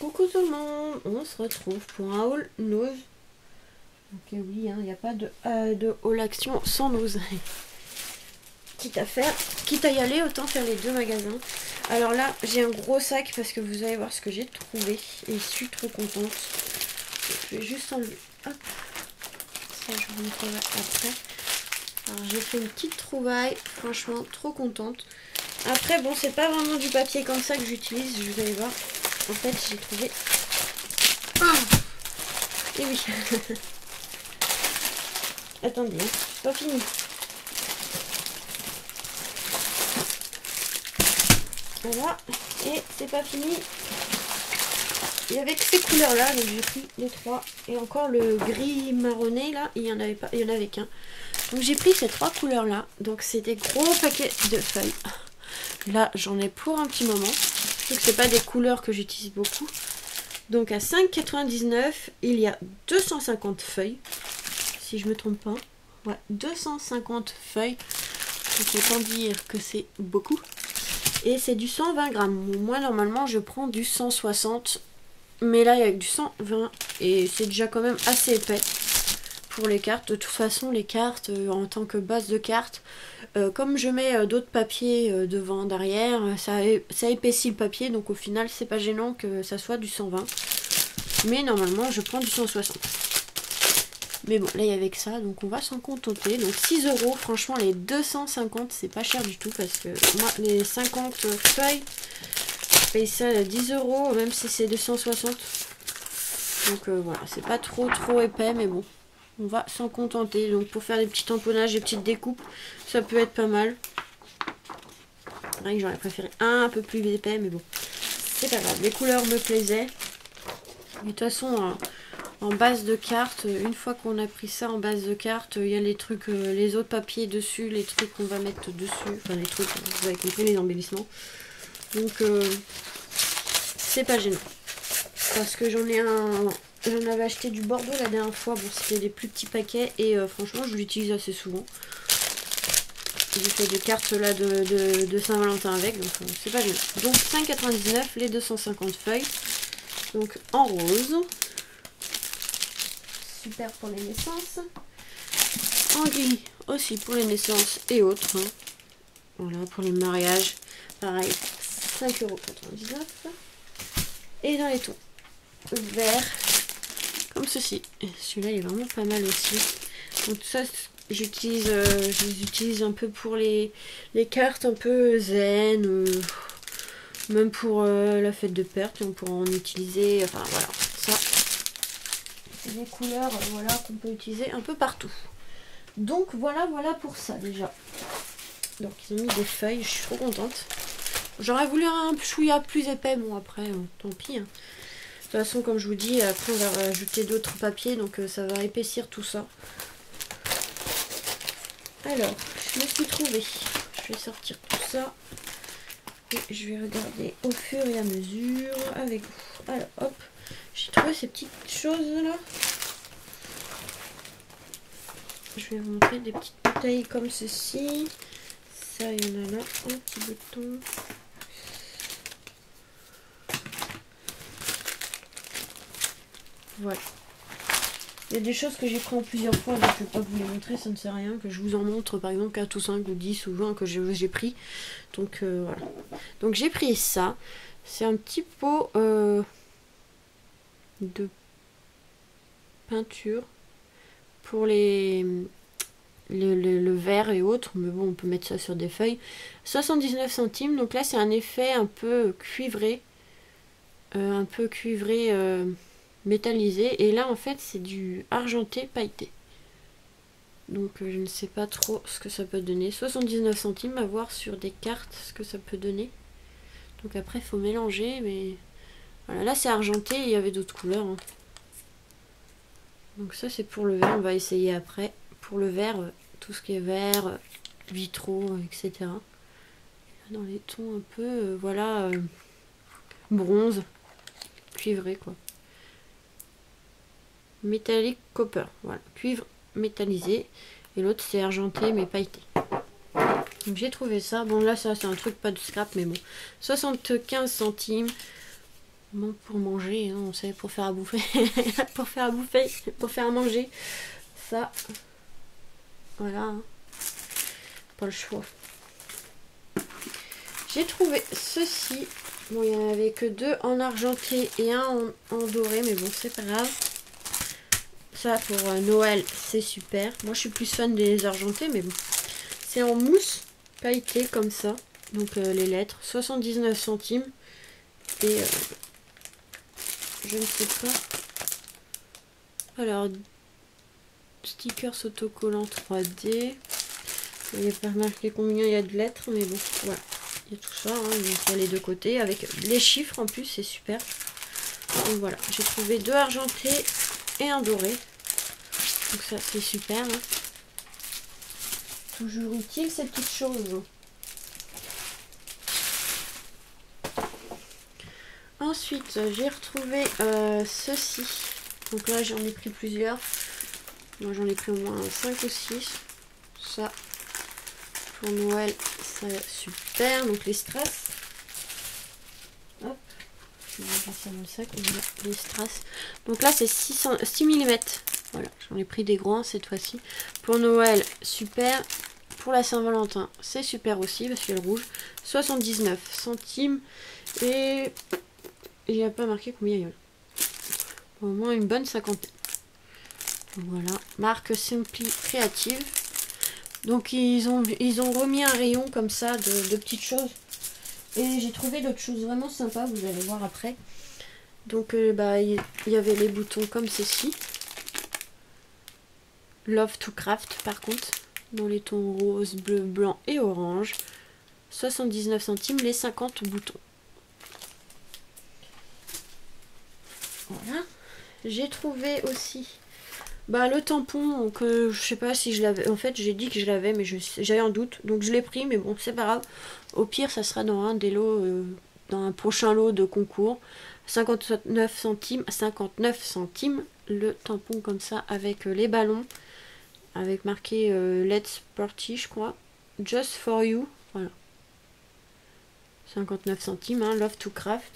Coucou tout le monde, on se retrouve pour un haul Nose. Donc oui, il n'y a pas de haul action sans Nose. Quitte à faire, quitte à y aller, autant faire les deux magasins. Alors là, j'ai un gros sac parce que vous allez voir ce que j'ai trouvé. Et je suis trop contente. Je vais juste enlever. Hop. Ça, je vous montrerai après. Alors j'ai fait une petite trouvaille, franchement trop contente. Après bon, c'est pas vraiment du papier comme ça que j'utilise, vous allez voir. En fait j'ai trouvé... Oh et oui. Attendez, hein, c'est pas fini. Voilà, et c'est pas fini. Il y avait que ces couleurs là, donc j'ai pris les trois. Et encore le gris marronné là, il y en avait pas, il y en avait qu'un. Donc j'ai pris ces trois couleurs là. Donc c'est des gros paquets de feuilles. Là j'en ai pour un petit moment. Donc c'est pas des couleurs que j'utilise beaucoup. Donc à 5,99 il y a 250 feuilles. Si je me trompe pas. Ouais, 250 feuilles. Donc autant dire que c'est beaucoup. Et c'est du 120 grammes. Moi normalement je prends du 160. Mais là il y a du 120. Et c'est déjà quand même assez épais. Pour les cartes, de toute façon les cartes en tant que base de cartes, comme je mets d'autres papiers devant, derrière, ça épaissit le papier, donc au final c'est pas gênant que ça soit du 120, mais normalement je prends du 160. Mais bon, là il y avait que ça, donc on va s'en contenter. Donc 6 €, franchement les 250 c'est pas cher du tout, parce que moi les 50 feuilles, je paye ça à 10 €, même si c'est 260. Donc voilà, c'est pas trop épais, mais bon. On va s'en contenter. Donc pour faire des petits tamponnages, des petites découpes, ça peut être pas mal. J'aurais préféré un peu plus épais, mais bon, c'est pas grave. Les couleurs me plaisaient. De toute façon, en base de carte, une fois qu'on a pris ça en base de carte, il y a les trucs, les autres papiers dessus, les trucs qu'on va mettre dessus. Enfin les trucs, vous avez compris, les embellissements. Donc c'est pas gênant. Parce que j'en avais acheté du Bordeaux la dernière fois. Bon, c'était des plus petits paquets et franchement, je l'utilise assez souvent. J'ai fait des cartes là de Saint-Valentin avec, donc c'est pas bien. Donc 5,99 les 250 feuilles. Donc en rose. Super pour les naissances. En gris aussi pour les naissances et autres. Hein. Voilà, pour les mariages. Pareil, 5,99 €. Et dans les tons vert comme ceci. Celui-là il est vraiment pas mal aussi. Donc tout ça je les utilise un peu pour les cartes un peu zen, même pour la fête de Pâques on pourra en utiliser, enfin voilà, ça c'est des couleurs voilà, qu'on peut utiliser un peu partout. Donc voilà pour ça déjà. Donc ils ont mis des feuilles, je suis trop contente. J'aurais voulu un chouïa plus épais, bon après tant pis hein. De toute façon, comme je vous dis, après on va rajouter d'autres papiers, donc ça va épaissir tout ça. Alors, je me suis trouvée. Je vais sortir tout ça. Et je vais regarder au fur et à mesure avec vous. Alors, hop. J'ai trouvé ces petites choses là. Je vais vous montrer des petites bouteilles comme ceci. Ça, il y en a là. Un petit bouton. Voilà. Il y a des choses que j'ai pris en plusieurs fois, donc je ne vais pas vous les montrer, ça ne sert à rien. Que je vous en montre par exemple 4 ou 5 ou 10 ou 20 que j'ai pris. Donc voilà. Donc j'ai pris ça. C'est un petit pot de peinture pour le verre et autres. Mais bon, on peut mettre ça sur des feuilles. 79 centimes. Donc là, c'est un effet un peu cuivré. Métallisé, et là en fait c'est du argenté pailleté, donc je ne sais pas trop ce que ça peut donner. 79 centimes, à voir sur des cartes ce que ça peut donner. Donc après il faut mélanger, mais voilà, là c'est argenté, il y avait d'autres couleurs hein. Donc ça c'est pour le vert, on va essayer après. Pour le vert, tout ce qui est vert, vitraux, etc. Dans les tons un peu voilà, bronze cuivré quoi. Métallique copper, voilà, cuivre métallisé, et l'autre c'est argenté mais pailleté. Donc j'ai trouvé ça, bon là ça c'est un truc pas de scrap mais bon, 75 centimes. Bon, pour manger, hein, on sait, pour faire à bouffer. Pour faire à bouffer, pour faire à manger. Ça, voilà, hein. Pas le choix. J'ai trouvé ceci. Bon, il n'y en avait que 2 en argenté et un en doré, mais bon, c'est pas grave. Ça, pour Noël, c'est super. Moi, je suis plus fan des argentés, mais bon. C'est en mousse pailletée, comme ça. Donc, les lettres, 79 centimes. Et je ne sais pas. Alors, stickers autocollants 3D. Il n'y a pas marqué combien il y a de lettres, mais bon, voilà. Il y a tout ça, hein, il y a les 2 côtés, avec les chiffres en plus, c'est super. Donc voilà, j'ai trouvé 2 argentés et un doré. Donc ça, c'est super. Hein. Toujours utile ces petites choses. Ensuite, j'ai retrouvé ceci. Donc là, j'en ai pris plusieurs. Moi, j'en ai pris au moins 5 ou 6. Ça, pour Noël, c'est super. Donc les strass. Hop. Je vais mettre ça dans le sac. Les strass. Donc là, c'est 6 mm. Voilà, j'en ai pris des grands cette fois-ci. Pour Noël, super. Pour la Saint-Valentin, c'est super aussi parce qu'il y a le rouge. 79 centimes. Et il n'y a pas marqué combien il y en a. Au moins une bonne cinquantaine. Voilà, marque Simply Creative. Donc ils ont remis un rayon comme ça de petites choses. Et j'ai trouvé d'autres choses vraiment sympas, vous allez voir après. Donc il y avait les boutons comme ceci. Love to Craft par contre, dans les tons rose, bleu, blanc et orange. 79 centimes les 50 boutons. Voilà. J'ai trouvé aussi le tampon que je sais pas si je l'avais. En fait, j'ai dit que je l'avais, mais j'avais un doute. Donc je l'ai pris, mais bon, c'est pas grave. Au pire, ça sera dans un des lots, dans un prochain lot de concours. 59 centimes, 59 centimes le tampon comme ça avec les ballons. Avec marqué Let's Party, je crois. Just for you. Voilà. 59 centimes, hein, Love to Craft.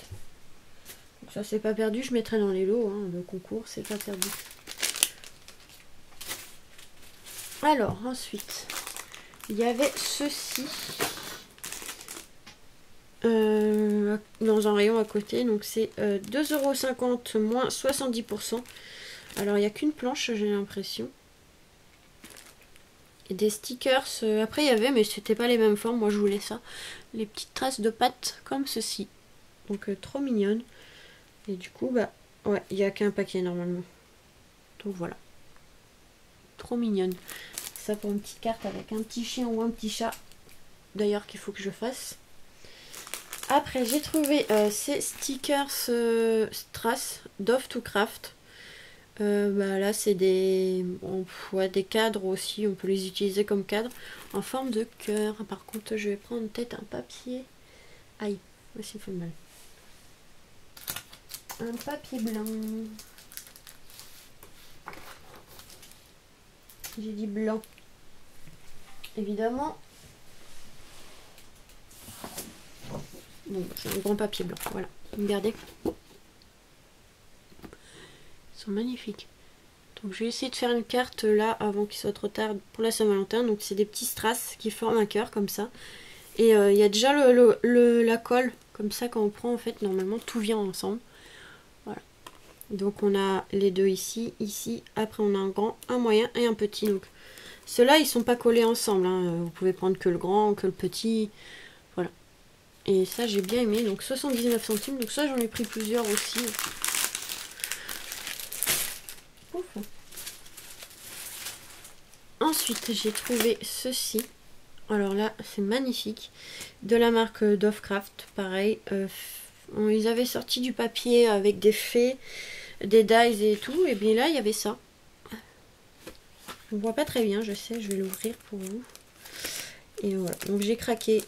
Donc ça, c'est pas perdu. Je mettrai dans les lots. Hein, le concours, c'est pas perdu. Alors, ensuite, il y avait ceci. Dans un rayon à côté. Donc, c'est 2,50 € moins 70%. Alors, il n'y a qu'une planche, j'ai l'impression. Et des stickers. Après, il y avait, mais c'était pas les mêmes formes. Moi, je voulais ça. Les petites traces de pâtes comme ceci. Donc, trop mignonne. Et du coup, ouais, il n'y a qu'un paquet normalement. Donc, voilà. Trop mignonne. Ça pour une petite carte avec un petit chien ou un petit chat. D'ailleurs, qu'il faut que je fasse. Après, j'ai trouvé ces stickers strass d'Off to Craft. Là, c'est des cadres aussi. On peut les utiliser comme cadre en forme de cœur. Par contre, je vais prendre peut-être un papier. Aïe, aussi il fait mal. Un papier blanc. J'ai dit blanc. Évidemment. Bon, c'est un grand papier blanc. Voilà. Regardez. Ils sont magnifiques. Donc je vais essayer de faire une carte là avant qu'il soit trop tard pour la Saint-Valentin. Donc c'est des petits strass qui forment un cœur comme ça. Et il y a déjà la colle. Comme ça quand on prend en fait normalement tout vient ensemble. Voilà. Donc on a les deux ici, ici. Après on a un grand, un moyen et un petit. Donc ceux-là ils sont pas collés ensemble. Hein. Vous pouvez prendre que le grand, que le petit. Voilà. Et ça j'ai bien aimé. Donc 79 centimes. Donc ça j'en ai pris plusieurs aussi. Ouf. Ensuite j'ai trouvé ceci. Alors là c'est magnifique. De la marque Dovecraft. Pareil. Ils avaient sorti du papier avec des fées, des dies et tout. Et bien là il y avait ça. Je ne vois pas très bien, je sais, je vais l'ouvrir pour vous. Et voilà, donc j'ai craqué.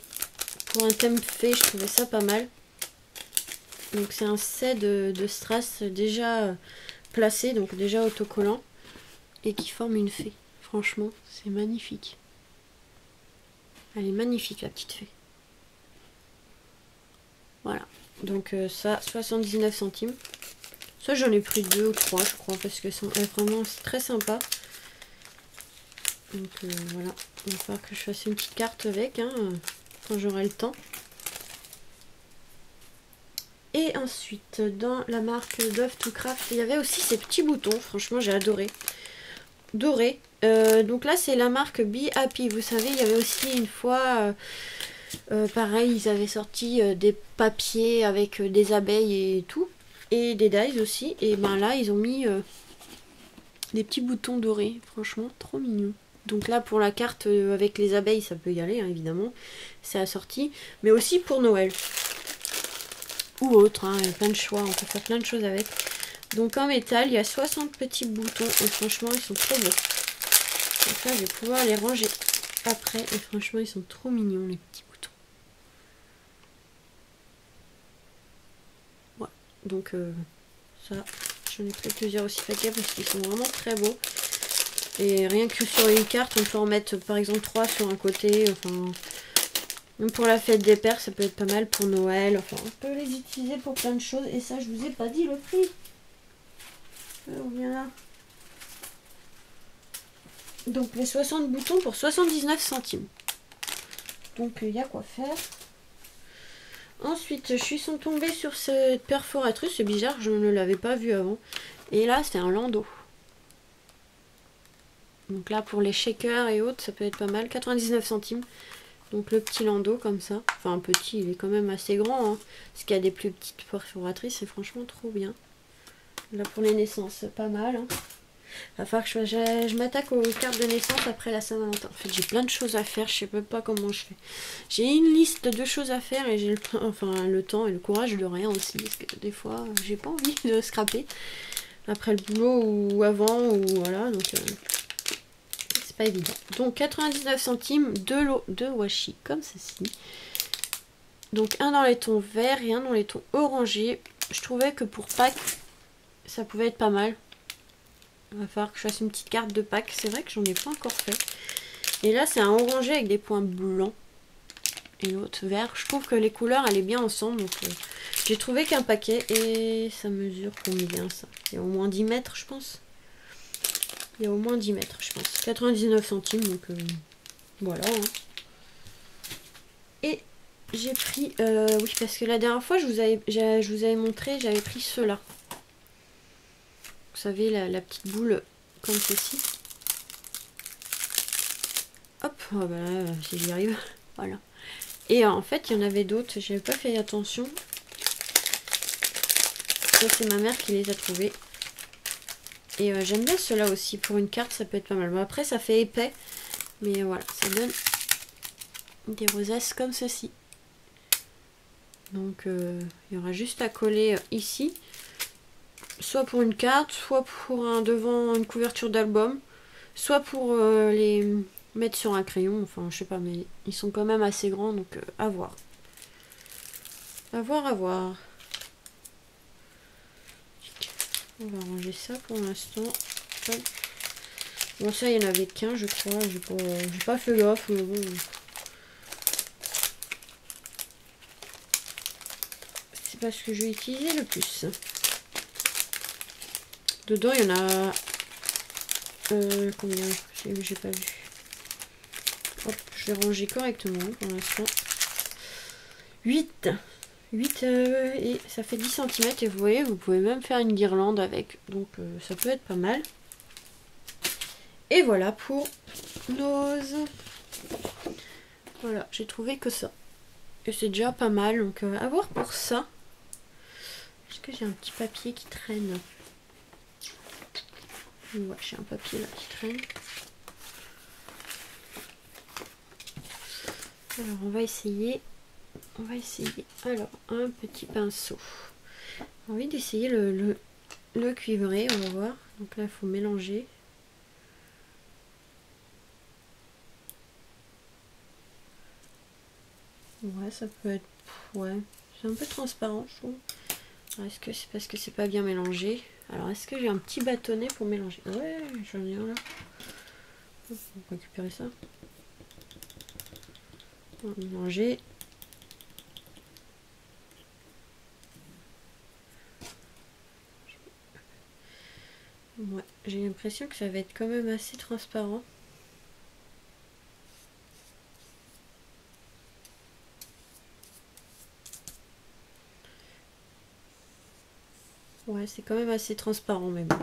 Pour un thème fait, je trouvais ça pas mal. Donc c'est un set de strass déjà placé, donc déjà autocollant. Et qui forme une fée. Franchement, c'est magnifique. Elle est magnifique la petite fée. Voilà. Donc ça, 79 centimes. Ça, j'en ai pris 2 ou 3, je crois, parce que vraiment c'est très sympa. Donc voilà, il va falloir que je fasse une petite carte avec, hein, quand j'aurai le temps. Et ensuite, dans la marque Dove to Craft, il y avait aussi ces petits boutons. Franchement, j'ai adoré. Doré. Donc là, c'est la marque Be Happy. Vous savez, il y avait aussi une fois, pareil, ils avaient sorti des papiers avec des abeilles et tout. Et des dies aussi. Et ben là, ils ont mis des petits boutons dorés. Franchement, trop mignon. Donc là, pour la carte avec les abeilles, ça peut y aller, hein, évidemment. C'est assorti. Mais aussi pour Noël. Ou autre, hein, il y a plein de choix, on peut faire plein de choses avec. Donc en métal, il y a 60 petits boutons et franchement, ils sont trop beaux. Donc là, je vais pouvoir les ranger après et franchement, ils sont trop mignons, les petits boutons. Ouais, donc ça, j'en ai pris plusieurs aussi paquets parce qu'ils sont vraiment très beaux. Et rien que sur une carte, on peut en mettre par exemple 3 sur un côté, enfin... Même pour la fête des pères, ça peut être pas mal pour Noël. Enfin, on peut les utiliser pour plein de choses. Et ça, je vous ai pas dit le prix. On vient là. Donc, les 60 boutons pour 79 centimes. Donc, il y a quoi faire. Ensuite, je suis tombée sur cette perforatrice. C'est bizarre, je ne l'avais pas vue avant. Et là, c'est un landau. Donc là, pour les shakers et autres, ça peut être pas mal. 99 centimes. Donc le petit landau comme ça. Enfin petit, il est quand même assez grand. Hein, parce qu'il y a des plus petites perforatrices. C'est franchement trop bien. Là pour les naissances, pas mal. Hein. Va falloir que je m'attaque aux cartes de naissance après la Saint-Valentin. En fait j'ai plein de choses à faire. Je sais même pas comment je fais. J'ai une liste de choses à faire. Et j'ai le temps et le courage de rien aussi. Parce que des fois j'ai pas envie de scraper. Après le boulot ou avant. Ou voilà. Donc... pas évident. Donc 99 centimes, 2 washi comme ceci. Donc un dans les tons verts et un dans les tons orangés. Je trouvais que pour Pâques, ça pouvait être pas mal. Il va falloir que je fasse une petite carte de Pâques. C'est vrai que j'en ai pas encore fait. Et là c'est un orangé avec des points blancs. Et l'autre vert. Je trouve que les couleurs allaient bien ensemble. Donc j'ai trouvé qu'un paquet. Et ça mesure combien ça? Il y a au moins 10 mètres je pense. Il y a au moins 10 mètres, je pense. 99 centimes, donc voilà. Hein. Et j'ai pris... oui, parce que la dernière fois, je vous avais montré, j'avais pris ceux-là. Vous savez, la petite boule comme ceci. Hop, oh bah là, si j'y arrive. Voilà. Et en fait, il y en avait d'autres, j'avais pas fait attention. Ça, c'est ma mère qui les a trouvés. Et j'aime bien ceux-là aussi. Pour une carte, ça peut être pas mal. Bon, après, ça fait épais. Mais voilà, ça donne des rosaces comme ceci. Donc, il y aura juste à coller ici. Soit pour une carte, soit pour un devant une couverture d'album. Soit pour les mettre sur un crayon. Enfin, je sais pas, mais ils sont quand même assez grands. Donc, à voir. À voir, à voir. On va ranger ça pour l'instant. Bon, ça, il y en avait qu'un, je crois. J'ai pas fait gaffe, mais bon. C'est pas ce que je vais utiliser le plus. Dedans, il y en a... combien? J'ai pas vu. Hop, je vais ranger correctement pour l'instant. 8. 8 et ça fait 10 cm. Et vous voyez, vous pouvez même faire une guirlande avec. Donc, ça peut être pas mal. Et voilà pour Nose. Voilà, j'ai trouvé que ça. Et c'est déjà pas mal. Donc, à voir pour ça. Est-ce que j'ai un petit papier qui traîne? Ouais, j'ai un papier là qui traîne. Alors, on va essayer. Alors, un petit pinceau. J'ai envie d'essayer le cuivré. On va voir. Donc là, il faut mélanger. Ouais, ça peut être... Ouais, c'est un peu transparent, je trouve. Est-ce que c'est parce que c'est pas bien mélangé? Alors, est-ce que j'ai un petit bâtonnet pour mélanger? Ouais, j'en ai un là. On va récupérer ça. On va mélanger. Ouais, j'ai l'impression que ça va être quand même assez transparent. Ouais, c'est quand même assez transparent, mais bon.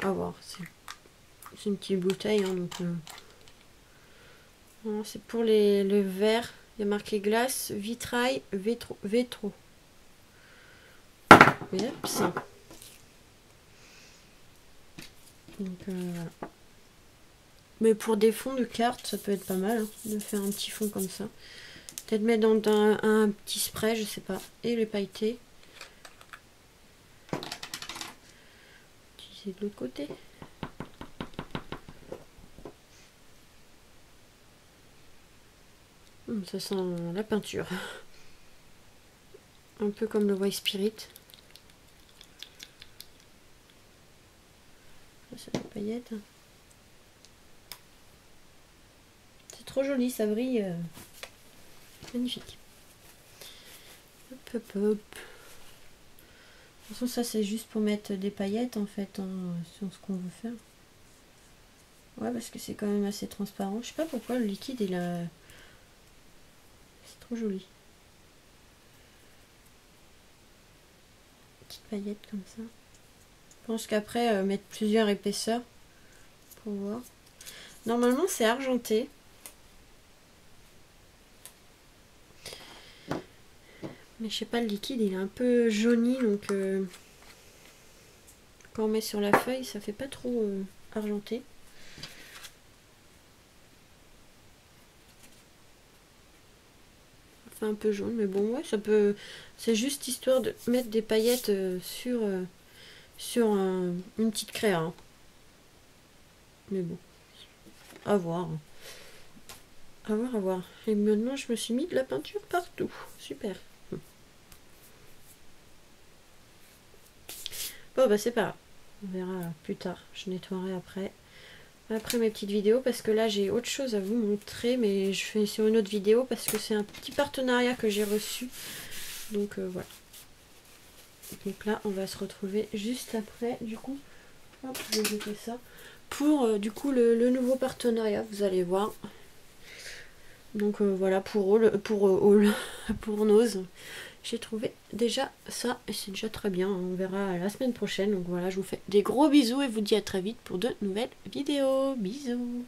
À voir. C'est une petite bouteille, hein, donc... c'est pour le verre. Il y a marqué glace, vitrail, vétro. Et hop, ça. Donc, voilà. Mais pour des fonds de cartes, ça peut être pas mal, hein, de faire un petit fond comme ça. Peut-être mettre dans un petit spray, je sais pas. Et les pailletés. Utiliser de l'autre côté. Ça sent la peinture. Un peu comme le White Spirit. Ça, c'est des paillettes. C'est trop joli, ça brille. Magnifique. Hop, hop, hop. De toute façon, ça c'est juste pour mettre des paillettes en fait, hein, sur ce qu'on veut faire. Ouais, parce que c'est quand même assez transparent. Je sais pas pourquoi le liquide il a... C'est trop joli. Petite paillette comme ça. Je pense qu'après, mettre plusieurs épaisseurs pour voir. Normalement, c'est argenté. Mais je sais pas, le liquide il est un peu jauni, donc quand on met sur la feuille, ça fait pas trop argenté. Ça fait un peu jaune, mais bon, ouais, ça peut. C'est juste histoire de mettre des paillettes sur une petite créa. Hein. Mais bon, à voir. À voir, à voir. Et maintenant, je me suis mis de la peinture partout. Super. Bon, bah c'est pas grave. On verra plus tard. Je nettoierai après mes petites vidéos parce que là j'ai autre chose à vous montrer, mais je fais sur une autre vidéo parce que c'est un petit partenariat que j'ai reçu. Donc voilà. Donc là on va se retrouver juste après. Du coup, hop, je vais jeter ça. Pour du coup le nouveau partenariat, vous allez voir. Donc voilà, pour Nose. J'ai trouvé déjà ça et c'est déjà très bien. On verra la semaine prochaine. Donc voilà, je vous fais des gros bisous et vous dis à très vite pour de nouvelles vidéos. Bisous.